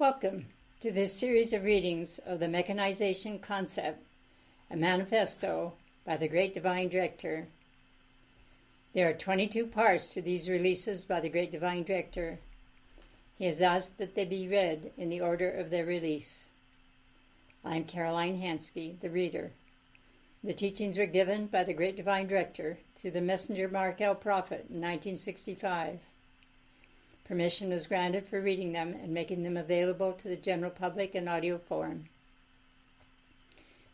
Welcome to this series of readings of the Mechanization concept, a manifesto by the Great Divine Director. There are 22 parts to these releases by the Great Divine Director. He has asked that they be read in the order of their release. I'm Caroline Hansky, the reader. The teachings were given by the Great Divine Director through the messenger Mark L. Prophet in 1965. Permission was granted for reading them and making them available to the general public in audio form.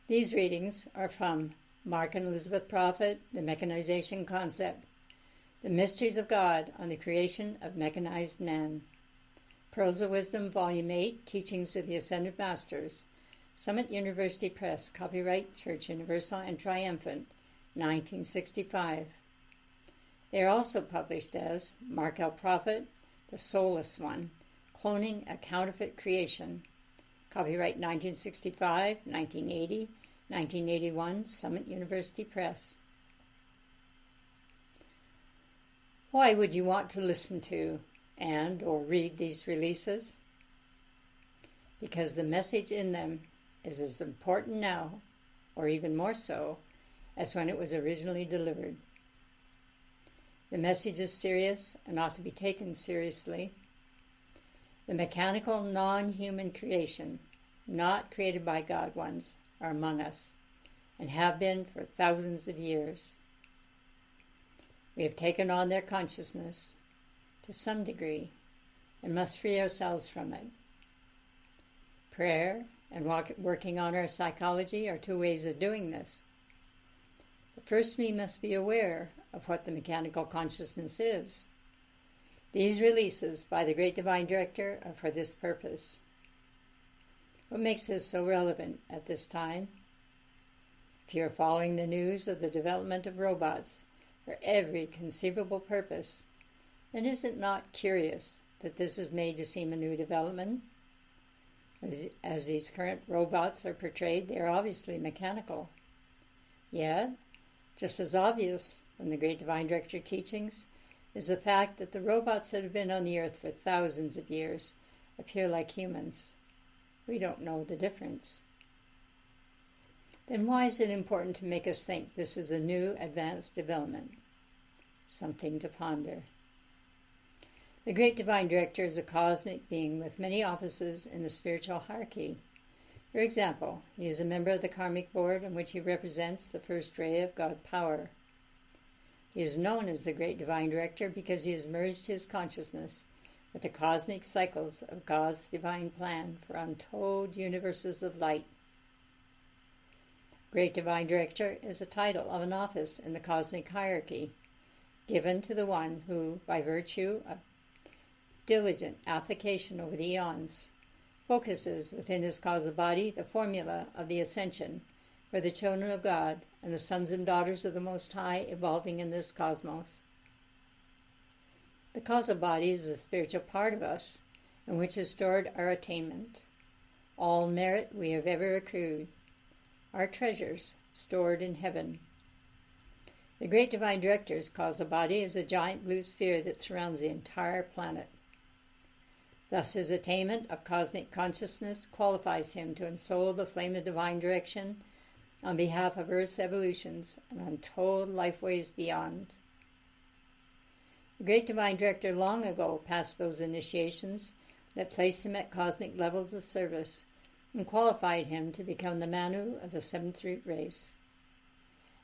These readings are from Mark and Elizabeth Prophet, The Mechanization Concept, The Mysteries of God on the Creation of Mechanized Man, Pearls of Wisdom, Volume 8, Teachings of the Ascended Masters, Summit University Press, copyright Church Universal and Triumphant, 1965. They are also published as Mark L. Prophet, The Soulless One, Cloning a Counterfeit Creation, copyright 1965, 1980, 1981, Summit University Press. Why would you want to listen to and or read these releases? Because the message in them is as important now, or even more so, as when it was originally delivered. The message is serious and ought to be taken seriously. The mechanical, non-human creation, not created by God ones, are among us and have been for thousands of years. We have taken on their consciousness to some degree and must free ourselves from it. Prayer and working on our psychology are two ways of doing this. But first, we must be aware of what the mechanical consciousness is. These releases by the Great Divine Director are for this purpose. What makes this so relevant at this time? If you are following the news of the development of robots for every conceivable purpose, then is it not curious that this is made to seem a new development? As these current robots are portrayed, they are obviously mechanical. Yet, just as obvious from the Great Divine Director teachings is the fact that the robots that have been on the earth for thousands of years appear like humans. We don't know the difference. Then why is it important to make us think this is a new advanced development? Something to ponder. The Great Divine Director is a cosmic being with many offices in the spiritual hierarchy. For example, he is a member of the karmic board in which he represents the first ray of God power. He is known as the Great Divine Director because he has merged his consciousness with the cosmic cycles of God's divine plan for untold universes of light. Great Divine Director is a title of an office in the cosmic hierarchy, given to the one who, by virtue of diligent application over the eons, focuses within his causal body the formula of the ascension for the children of God and the sons and daughters of the Most High evolving in this cosmos. The causal body is the spiritual part of us in which is stored our attainment, all merit we have ever accrued, our treasures stored in heaven. The Great Divine Director's causal body is a giant blue sphere that surrounds the entire planet. Thus his attainment of cosmic consciousness qualifies him to ensoul the flame of divine direction on behalf of Earth's evolutions and untold lifeways beyond. The Great Divine Director long ago passed those initiations that placed him at cosmic levels of service and qualified him to become the Manu of the seventh root race.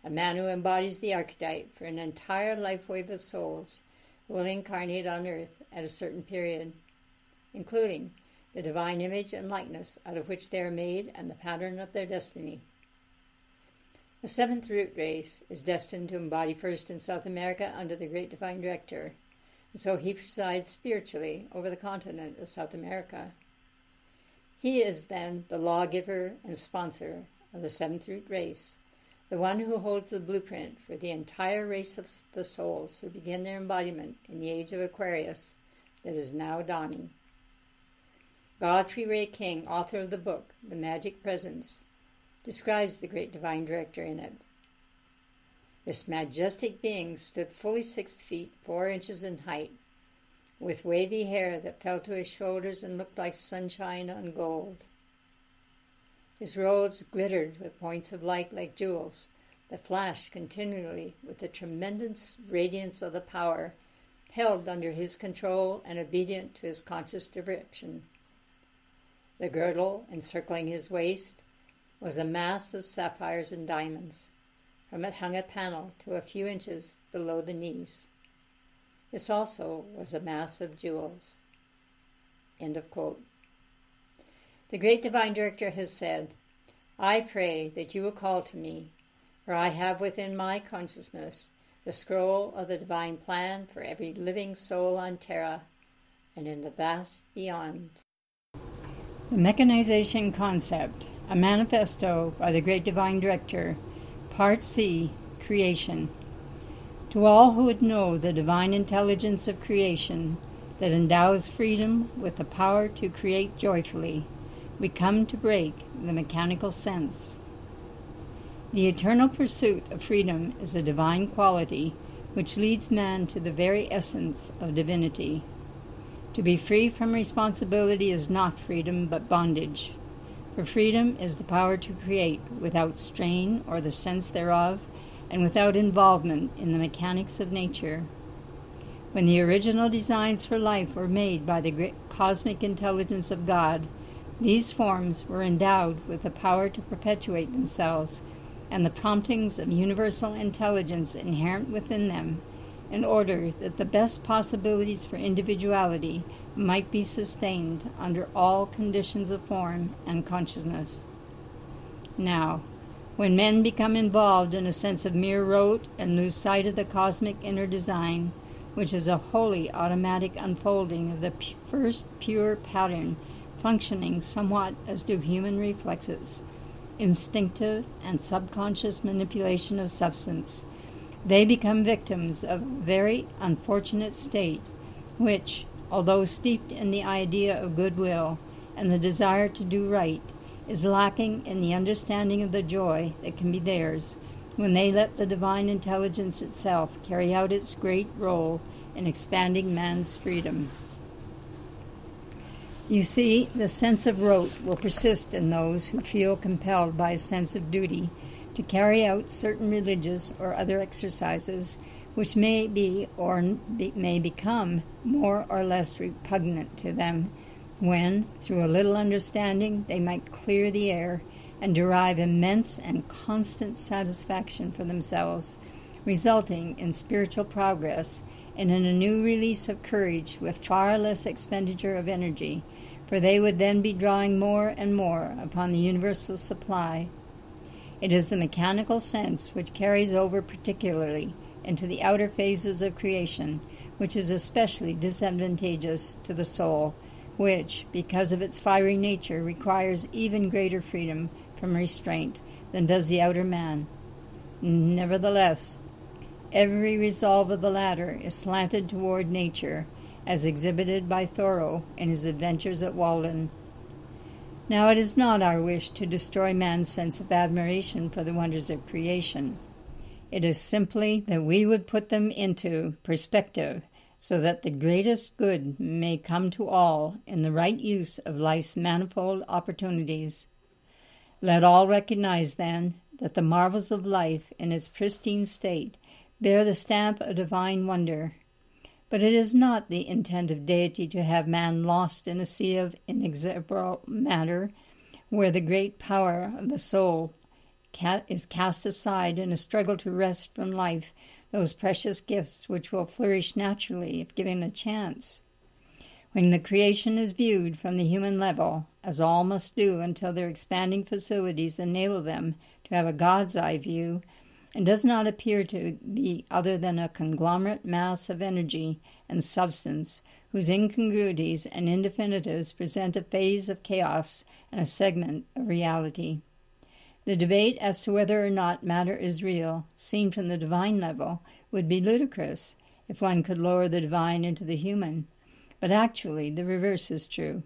A Manu embodies the archetype for an entire life wave of souls who will incarnate on Earth at a certain period, including the divine image and likeness out of which they are made and the pattern of their destiny. The seventh root race is destined to embody first in South America under the Great Divine Director, and so he presides spiritually over the continent of South America. He is then the lawgiver and sponsor of the seventh root race, the one who holds the blueprint for the entire race of the souls who begin their embodiment in the age of Aquarius that is now dawning. Godfrey Ray King, author of the book, The Magic Presence, describes the Great Divine Director in it. This majestic being stood fully 6 feet 4 inches in height, with wavy hair that fell to his shoulders and looked like sunshine on gold. His robes glittered with points of light like jewels that flashed continually with the tremendous radiance of the power held under his control and obedient to his conscious direction. The girdle encircling his waist was a mass of sapphires and diamonds. From it hung a panel to a few inches below the knees. This also was a mass of jewels. End of quote. The great divine director has said, I pray that you will call to me, for I have within my consciousness the scroll of the divine plan for every living soul on Terra and in the vast beyond. The Mechanization Concept, a manifesto by the great divine director, Part C, Creation. To all who would know the divine intelligence of creation that endows freedom with the power to create joyfully, we come to break the mechanical sense. The eternal pursuit of freedom is a divine quality which leads man to the very essence of divinity. To be free from responsibility is not freedom but bondage, for freedom is the power to create without strain or the sense thereof, and without involvement in the mechanics of nature. When the original designs for life were made by the great cosmic intelligence of God, these forms were endowed with the power to perpetuate themselves and the promptings of universal intelligence inherent within them, in order that the best possibilities for individuality might be sustained under all conditions of form and consciousness. Now, when men become involved in a sense of mere rote and lose sight of the cosmic inner design, which is a wholly automatic unfolding of the first pure pattern, functioning somewhat as do human reflexes, instinctive and subconscious manipulation of substance, they become victims of a very unfortunate state, which, although steeped in the idea of goodwill and the desire to do right, is lacking in the understanding of the joy that can be theirs when they let the divine intelligence itself carry out its great role in expanding man's freedom. You see, the sense of rote will persist in those who feel compelled by a sense of duty to carry out certain religious or other exercises which may be or may become more or less repugnant to them, when, through a little understanding, they might clear the air and derive immense and constant satisfaction for themselves, resulting in spiritual progress and in a new release of courage with far less expenditure of energy, for they would then be drawing more and more upon the universal supply. It is the mechanical sense which carries over particularly into the outer phases of creation, which is especially disadvantageous to the soul, which, because of its fiery nature, requires even greater freedom from restraint than does the outer man. Nevertheless, every resolve of the latter is slanted toward nature, as exhibited by Thoreau in his adventures at Walden. Now, it is not our wish to destroy man's sense of admiration for the wonders of creation. It is simply that we would put them into perspective, so that the greatest good may come to all in the right use of life's manifold opportunities. Let all recognize, then, that the marvels of life in its pristine state bear the stamp of divine wonder. But it is not the intent of deity to have man lost in a sea of inexorable matter, where the great power of the soul is cast aside in a struggle to wrest from life those precious gifts which will flourish naturally if given a chance. When the creation is viewed from the human level, as all must do until their expanding facilities enable them to have a God's eye view, and does not appear to be other than a conglomerate mass of energy and substance, whose incongruities and indefinitives present a phase of chaos and a segment of reality. The debate as to whether or not matter is real, seen from the divine level, would be ludicrous if one could lower the divine into the human. But actually the reverse is true.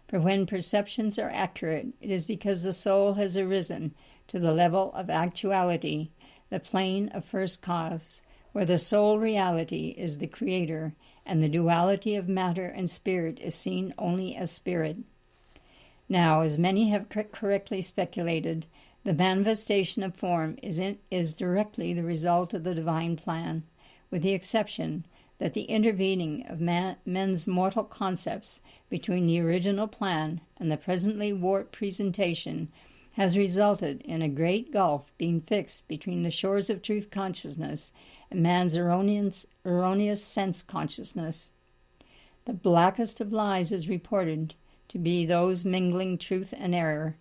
For when perceptions are accurate, it is because the soul has arisen to the level of actuality, the plane of first cause, where the sole reality is the creator, and the duality of matter and spirit is seen only as spirit. Now, as many have correctly speculated, the manifestation of form is directly the result of the divine plan, with the exception that the intervening of men's mortal concepts between the original plan and the presently warped presentation has resulted in a great gulf being fixed between the shores of truth consciousness and man's erroneous sense consciousness. The blackest of lies is reported to be those mingling truth and error,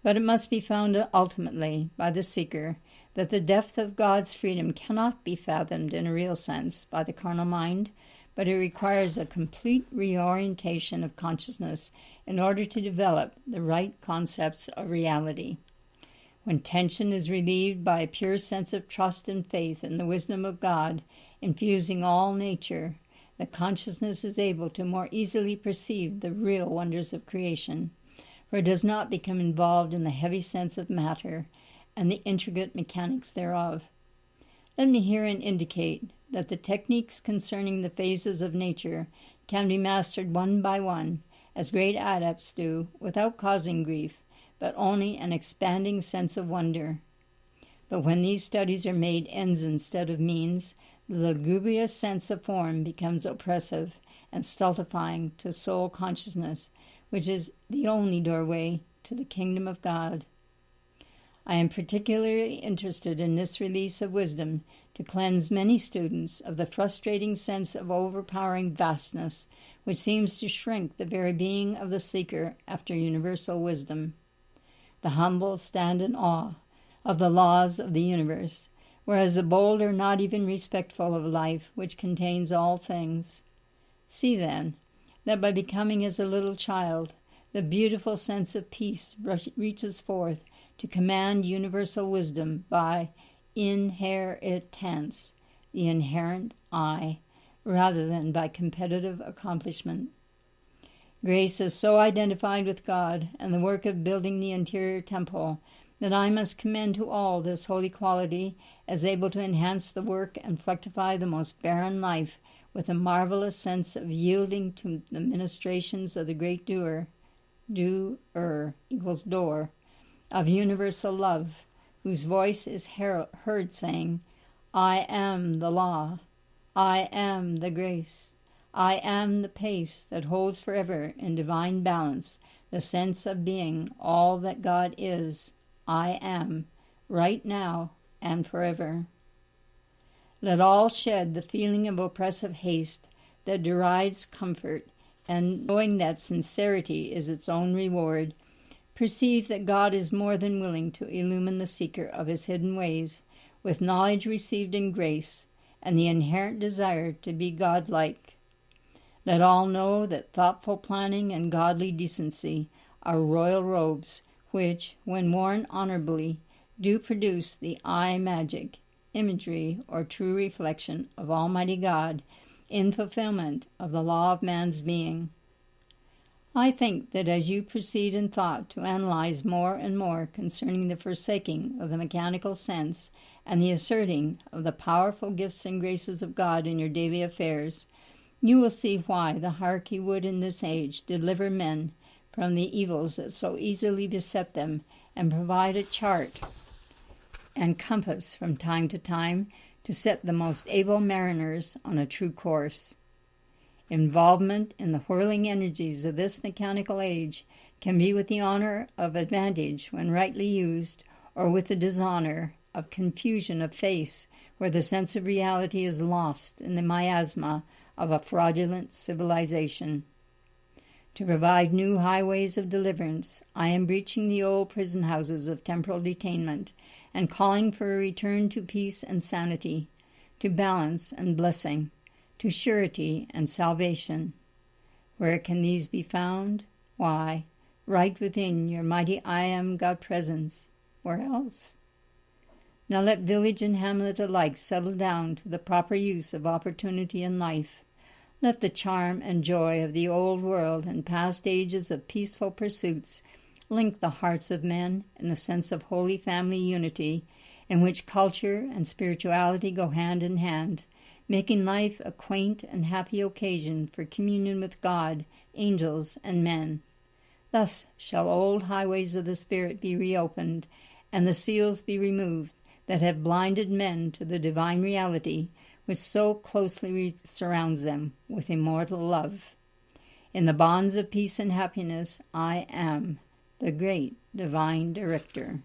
but it must be found ultimately by the seeker that the depth of God's freedom cannot be fathomed in a real sense by the carnal mind, but it requires a complete reorientation of consciousness in order to develop the right concepts of reality. When tension is relieved by a pure sense of trust and faith in the wisdom of God, infusing all nature, the consciousness is able to more easily perceive the real wonders of creation, for it does not become involved in the heavy sense of matter and the intricate mechanics thereof. Let me herein indicate that the techniques concerning the phases of nature can be mastered one by one, as great adepts do, without causing grief, but only an expanding sense of wonder. But when these studies are made ends instead of means, the lugubrious sense of form becomes oppressive and stultifying to soul consciousness, which is the only doorway to the kingdom of God. I am particularly interested in this release of wisdom to cleanse many students of the frustrating sense of overpowering vastness, which seems to shrink the very being of the seeker after universal wisdom. The humble stand in awe of the laws of the universe, whereas the bold are not even respectful of life, which contains all things. See, then, that by becoming as a little child, the beautiful sense of peace reaches forth to command universal wisdom by inheritance, the inherent I, rather than by competitive accomplishment. Grace is so identified with God and the work of building the interior temple that I must commend to all this holy quality as able to enhance the work and fructify the most barren life with a marvelous sense of yielding to the ministrations of the great doer equals door, of universal love, whose voice is heard saying, I am the law, I am the grace, I am the pace that holds forever in divine balance the sense of being all that God is, I am, right now and forever. Let all shed the feeling of oppressive haste that derides comfort, and knowing that sincerity is its own reward, perceive that God is more than willing to illumine the seeker of his hidden ways with knowledge received in grace and the inherent desire to be godlike. Let all know that thoughtful planning and godly decency are royal robes which, when worn honorably, do produce the eye magic, imagery, or true reflection of Almighty God in fulfillment of the law of man's being. I think that as you proceed in thought to analyze more and more concerning the forsaking of the mechanical sense and the asserting of the powerful gifts and graces of God in your daily affairs, you will see why the hierarchy would in this age deliver men from the evils that so easily beset them and provide a chart and compass from time to time to set the most able mariners on a true course. Involvement in the whirling energies of this mechanical age can be with the honor of advantage when rightly used, or with the dishonor of confusion of face where the sense of reality is lost in the miasma of a fraudulent civilization. To provide new highways of deliverance, I am breaching the old prison houses of temporal detainment and calling for a return to peace and sanity, to balance and blessing, to surety and salvation. Where can these be found? Why, right within your mighty I Am God presence. Where else? Now let village and hamlet alike settle down to the proper use of opportunity in life. Let the charm and joy of the old world and past ages of peaceful pursuits link the hearts of men in the sense of holy family unity, in which culture and spirituality go hand in hand, making life a quaint and happy occasion for communion with God, angels, and men. Thus shall old highways of the Spirit be reopened, and the seals be removed that have blinded men to the divine reality which so closely surrounds them with immortal love. In the bonds of peace and happiness I am the great divine director.